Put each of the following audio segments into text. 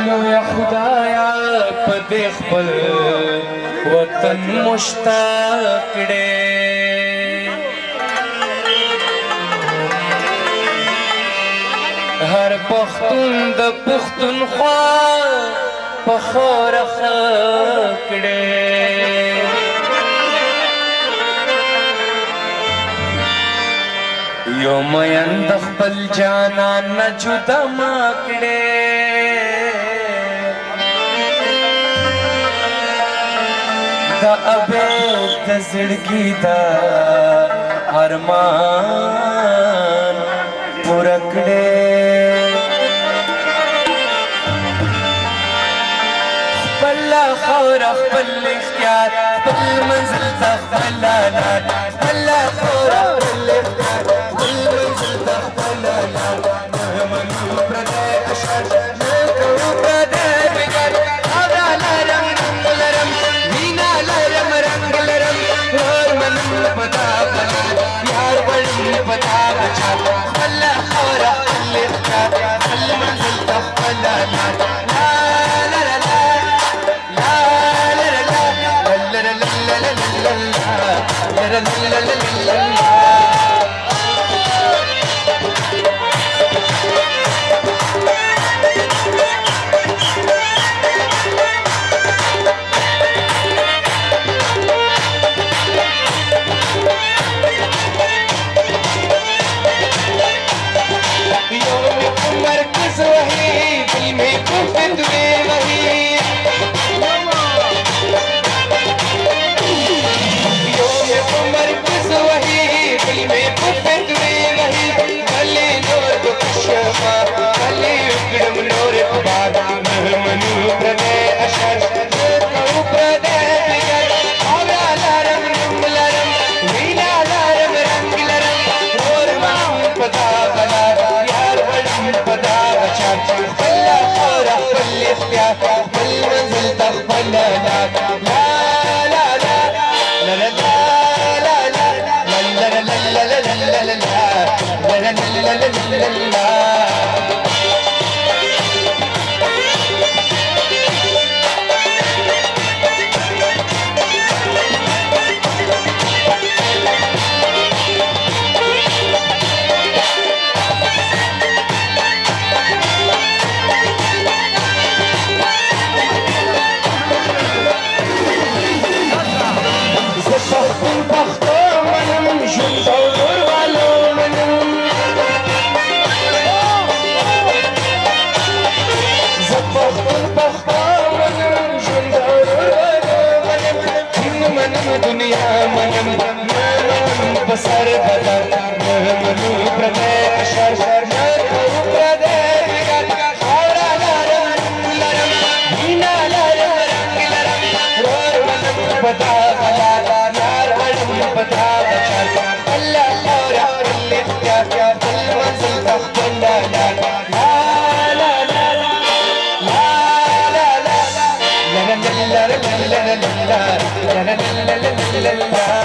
لوی خدایا پدې خپل وطن مشتاق کړې هر پښتون د پښتونخوا په خاوره خاک کړې یو مین د خپل جانان نه جدا ما کړې د ابد د زړګي دا ارمان پوره کړې خپل خاوره خپل اختیار خپل منزل ته خپل لار خپل خاوره خپل اختیار خپل منزل ته خپل لار نه منو پردی اشر نه کوو پردی بګر خاوره لرم رنګ لرم مینا لرم رنګ لرم ور منم پتا پتا یار وړم پتا بچا خپل خاوره خپل اختیار خپل منزل ته خپل لار سر بدر منو پردی اشر نه کوو پردی بګر خاوره لرم لرم مینا لرم رنګ لرم ور منم پتا غلار یار وړم پتا بچا خپل خاوره خپل اختیار خپل منزل ته خپل لار لا لا لا لا لا لا لا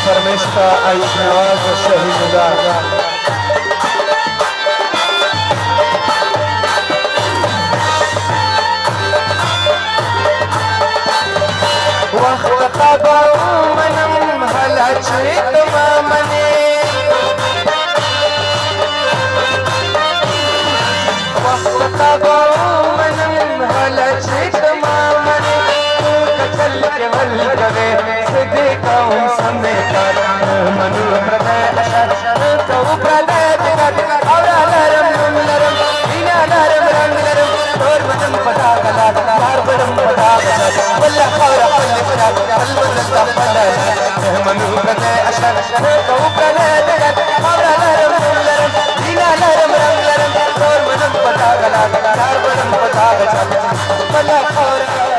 فرمشتا ایوب نواز و شهید الله وقت قبا منم هلا چیت ما منی وقت قبا منم هلا چیت ما منی کچل کے ول گوے سدی کاؤں سمے کر منو پردی اشر کوو پردی بګر خاوره لرم لرم مینا لرم رنګ لرم ټول منم پتا غلار یار وړم پتا بچا خپل خاوره خپل اختیار خپل منزل ته خپل لار منو پردی اشر کوو यार बड़म पता बचा बल्ला खोरा